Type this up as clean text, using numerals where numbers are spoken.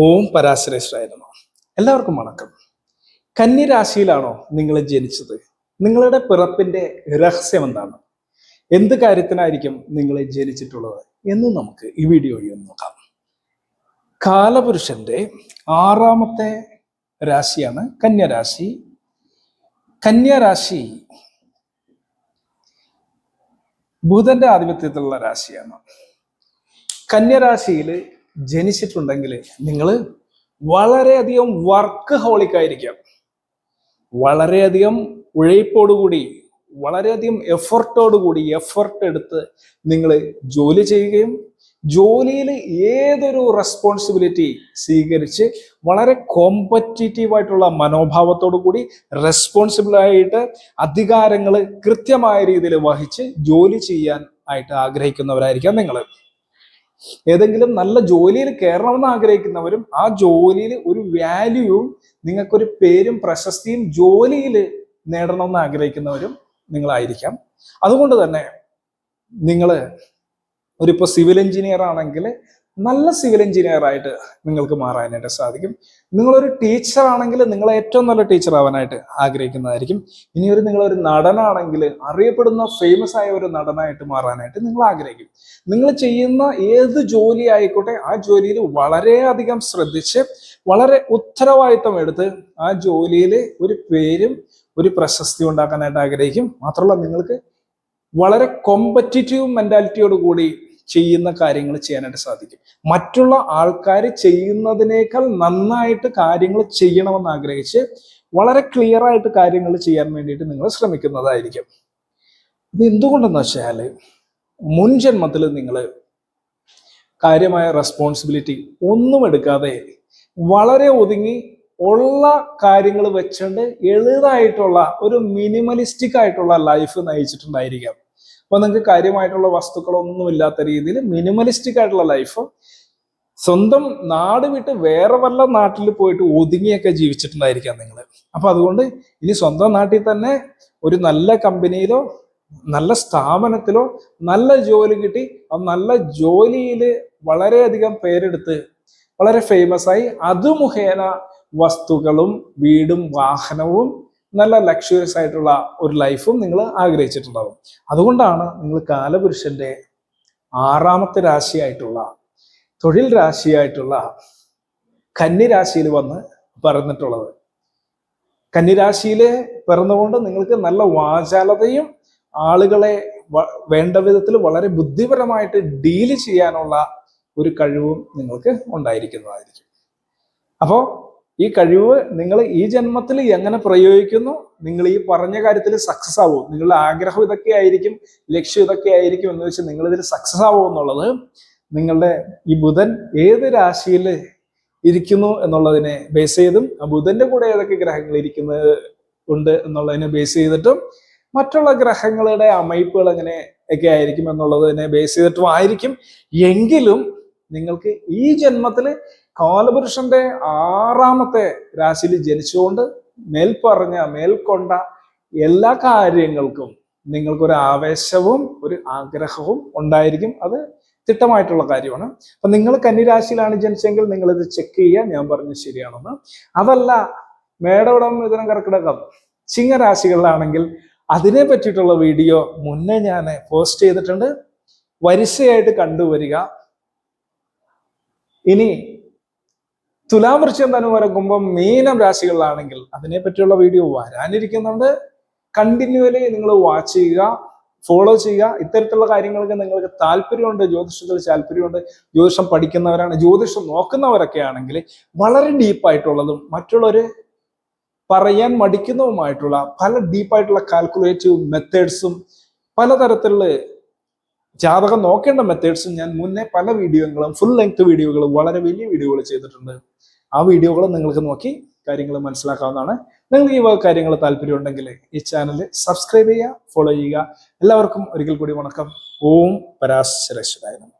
ഓം പരാശരേശ്വരായ നമഃ. എല്ലാവർക്കും വണക്കം. കന്യരാശിയിലാണോ നിങ്ങൾ ജനിച്ചത്? നിങ്ങളുടെ പിറപ്പിന്റെ രഹസ്യം എന്താണ്? എന്ത് കാര്യത്തിനായിരിക്കും നിങ്ങൾ ജനിച്ചിട്ടുള്ളത് എന്ന് നമുക്ക് ഈ വീഡിയോയിൽ നോക്കാം. കാലപുരുഷന്റെ 6ാമത്തെ രാശിയാണ് കന്യരാശി. കന്യരാശി ബുധന്റെ ആധിപത്യത്തിലുള്ള രാശിയാണ്. കന്യരാശിയിൽ ജനിച്ചിട്ടുണ്ടെങ്കിൽ നിങ്ങൾ വളരെയധികം വർക്ക് ഹോളിക് ആയിരിക്കാം. വളരെയധികം ഉழைപ്പോടുകൂടി, വളരെയധികം എഫർട്ട് എടുത്ത് നിങ്ങൾ ജോലി ചെയ്യുകയും ജോലിയിൽ ഏതൊരു റെസ്പോൺസിബിലിറ്റി സ്വീകരിച്ച് വളരെ കോമ്പറ്റീറ്റീവ് ആയിട്ടുള്ള മനോഭാവത്തോടു കൂടി റെസ്പോൺസിബിൾ ആയിട്ട് അധികാരങ്ങൾ കൃത്യമായ രീതിയിൽ വഹിച്ച് ജോലി ചെയ്യാൻ ആയിട്ട് ആഗ്രഹിക്കുന്നവരായിരിക്കാം നിങ്ങൾ. ഏതെങ്കിലും നല്ല ജോലിയിൽ കയറണമെന്ന് ആഗ്രഹിക്കുന്നവരും ആ ജോലിയിൽ ഒരു വാല്യൂവും നിങ്ങൾക്കൊരു പേരും പ്രശസ്തിയും ജോലിയിൽ നേടണമെന്ന് ആഗ്രഹിക്കുന്നവരും നിങ്ങളായിരിക്കാം. അതുകൊണ്ട് തന്നെ നിങ്ങൾ ഒരിപ്പോൾ സിവിൽ എഞ്ചിനീയർ ആണെങ്കിൽ നല്ല സിവിൽ എഞ്ചിനീയർ ആയിട്ട് നിങ്ങൾക്ക് മാറാനായിട്ട് സാധിക്കും. നിങ്ങളൊരു ടീച്ചർ ആണെങ്കിൽ നിങ്ങൾ ഏറ്റവും നല്ല ടീച്ചർ ആവാനായിട്ട് ആഗ്രഹിക്കുന്നതായിരിക്കും. ഇനിയൊരു നിങ്ങളൊരു നടനാണെങ്കിൽ അറിയപ്പെടുന്ന ഫേമസ് ആയ ഒരു നടനായിട്ട് മാറാനായിട്ട് നിങ്ങൾ ആഗ്രഹിക്കും. നിങ്ങൾ ചെയ്യുന്ന ഏത് ജോലി ആയിക്കോട്ടെ ആ ജോലിയിൽ വളരെയധികം ശ്രദ്ധിച്ച് വളരെ ഉത്തരവാദിത്വം എടുത്ത് ആ ജോലിയിൽ ഒരു പേരും ഒരു പ്രശസ്തി ഉണ്ടാക്കാനായിട്ട് ആഗ്രഹിക്കും. മാത്രമല്ല നിങ്ങൾക്ക് വളരെ കോമ്പറ്റീറ്റീവ് മെന്റാലിറ്റിയോട് കൂടി ചെയ്യുന്ന കാര്യങ്ങൾ ചെയ്യാനായിട്ട് സാധിക്കും. മറ്റുള്ള ആൾക്കാർ ചെയ്യുന്നതിനേക്കാൾ നന്നായിട്ട് കാര്യങ്ങൾ ചെയ്യണമെന്ന് ആഗ്രഹിച്ച് വളരെ ക്ലിയർ ആയിട്ട് കാര്യങ്ങൾ ചെയ്യാൻ വേണ്ടിയിട്ട് നിങ്ങൾ ശ്രമിക്കുന്നതായിരിക്കും. ഇത് എന്തുകൊണ്ടെന്ന് വെച്ചാൽ മുൻ ജന്മത്തിൽ നിങ്ങൾ കാര്യമായ റെസ്പോൺസിബിലിറ്റി ഒന്നും എടുക്കാതെ വളരെ ഒതുങ്ങി ഉള്ള കാര്യങ്ങൾ വെച്ചുകൊണ്ട് എളുതായിട്ടുള്ള ഒരു മിനിമലിസ്റ്റിക് ആയിട്ടുള്ള ലൈഫ് നയിച്ചിട്ടുണ്ടായിരിക്കാം. അപ്പൊ നിങ്ങൾക്ക് കാര്യമായിട്ടുള്ള വസ്തുക്കളൊന്നും ഇല്ലാത്ത രീതിയിൽ മിനിമലിസ്റ്റിക് ആയിട്ടുള്ള ലൈഫ്, സ്വന്തം നാട് വിട്ട് വേറെ വല്ല നാട്ടിൽ പോയിട്ട് ഒതുങ്ങിയൊക്കെ ജീവിച്ചിട്ടുണ്ടായിരിക്കാം നിങ്ങൾ. അപ്പൊ അതുകൊണ്ട് ഇനി സ്വന്തം നാട്ടിൽ തന്നെ ഒരു നല്ല കമ്പനിയിലോ നല്ല സ്ഥാപനത്തിലോ നല്ല ജോലി കിട്ടി ആ നല്ല ജോലിയിൽ വളരെയധികം പേരെടുത്ത് വളരെ ഫേമസ് ആയി അത് മുഖേന വസ്തുക്കളും വീടും വാഹനവും നല്ല ലക്ഷറിയസ് ആയിട്ടുള്ള ഒരു ലൈഫും നിങ്ങൾ ആഗ്രഹിച്ചിട്ടുണ്ടാവും. അതുകൊണ്ടാണ് നിങ്ങൾ കാലപുരുഷന്റെ 6ാമത്തെ രാശിയായിട്ടുള്ള തൊഴിൽ രാശിയായിട്ടുള്ള കന്യരാശിയിൽ വന്ന് പറഞ്ഞിട്ടുള്ളത്. കന്യരാശിയിൽ പിറന്നുകൊണ്ട് നിങ്ങൾക്ക് നല്ല വാചാലതയും ആളുകളെ വേണ്ട വിധത്തിൽ വളരെ ബുദ്ധിപരമായിട്ട് ഡീല് ചെയ്യാനുള്ള ഒരു കഴിവും നിങ്ങൾക്ക് ഉണ്ടായിരിക്കുന്നതായിരിക്കും. അപ്പോൾ ഈ കഴിവ് നിങ്ങൾ ഈ ജന്മത്തിൽ എങ്ങനെ പ്രയോഗിക്കുന്നു, നിങ്ങൾ ഈ പറഞ്ഞ കാര്യത്തിൽ സക്സസ് ആവും. നിങ്ങളുടെ ആഗ്രഹം ഇതൊക്കെ ആയിരിക്കും, ലക്ഷ്യം ഇതൊക്കെ ആയിരിക്കും എന്ന് വെച്ച് നിങ്ങൾ ഇതിൽ സക്സസ് ആവും എന്നുള്ളത് നിങ്ങളുടെ ഈ ബുധൻ ഏത് രാശിയിൽ ഇരിക്കുന്നു എന്നുള്ളതിനെ ബേസ് ചെയ്തും ആ ബുധന്റെ കൂടെ ഏതൊക്കെ ഗ്രഹങ്ങൾ ഇരിക്കുന്നത് ഉണ്ട് എന്നുള്ളതിനെ ബേസ് ചെയ്തിട്ടും മറ്റുള്ള ഗ്രഹങ്ങളുടെ അമയിപ്പുകൾ എങ്ങനെ ഒക്കെ ആയിരിക്കും എന്നുള്ളതിനെ ബേസ് ചെയ്തിട്ടും ആയിരിക്കും. എങ്കിലും നിങ്ങൾക്ക് ഈ ജന്മത്തിൽ കാലപുരുഷന്റെ 6ാമത്തെ രാശിയിൽ ജനിച്ചുകൊണ്ട് മേൽക്കൊണ്ട എല്ലാ കാര്യങ്ങൾക്കും നിങ്ങൾക്കൊരു ആവേശവും ഒരു ആഗ്രഹവും ഉണ്ടായിരിക്കും. അത് തിട്ടമായിട്ടുള്ള കാര്യമാണ്. അപ്പൊ നിങ്ങൾ കന്യരാശിയിലാണ് ജനിച്ചെങ്കിൽ നിങ്ങൾ ഇത് ചെക്ക് ചെയ്യുക, ഞാൻ പറഞ്ഞത് ശരിയാണെന്ന്. അതല്ല മേടവടം മിഥുനം കർക്കിടകം ചിങ്ങരാശികളിലാണെങ്കിൽ അതിനെ പറ്റിയിട്ടുള്ള വീഡിയോ മുന്നേ ഞാൻ പോസ്റ്റ് ചെയ്തിട്ടുണ്ട്. വരിസയായിട്ട് കണ്ടുവരിക. ഇനി തുലാം വൃശ്ചികം തന്നെ വരക്കുമ്പോൾ മീനം രാശികളിലാണെങ്കിൽ അതിനെ പറ്റിയുള്ള വീഡിയോ വരാനിരിക്കുന്നുണ്ട്. കണ്ടിന്യൂലി നിങ്ങൾ വാച്ച് ചെയ്യുക, ഫോളോ ചെയ്യുക. ഇത്തരത്തിലുള്ള കാര്യങ്ങൾക്ക് നിങ്ങൾക്ക് താല്പര്യമുണ്ട്, ജ്യോതിഷത്തിൽ താല്പര്യമുണ്ട്, ജ്യോതിഷം പഠിക്കുന്നവരാണ്, ജ്യോതിഷം നോക്കുന്നവരൊക്കെ ആണെങ്കിൽ വളരെ ഡീപ്പായിട്ടുള്ളതും മറ്റുള്ളവർ പറയാൻ മടിക്കുന്നതുമായിട്ടുള്ള പല ഡീപ്പായിട്ടുള്ള കാൽക്കുലേറ്റീവ് മെത്തേഡ്സും പലതരത്തിലുള്ള ജാതകം നോക്കേണ്ട മെത്തേഡ്സും ഞാൻ മുന്നേ പല വീഡിയോകളും ഫുൾ ലെങ്ത് വീഡിയോകളും വളരെ വലിയ വീഡിയോകൾ ചെയ്തിട്ടുണ്ട്. ആ വീഡിയോകൾ നിങ്ങൾക്ക് നോക്കി കാര്യങ്ങൾ മനസ്സിലാക്കാവുന്നതാണ്. നിങ്ങൾക്ക് ഈ കാര്യങ്ങൾ താല്പര്യമുണ്ടെങ്കിൽ ഈ ചാനൽ സബ്സ്ക്രൈബ് ചെയ്യുക, ഫോളോ ചെയ്യുക. എല്ലാവർക്കും ഒരിക്കൽ കൂടി വണക്കം. ഓം പരാശരേശ്വരായ നമഃ.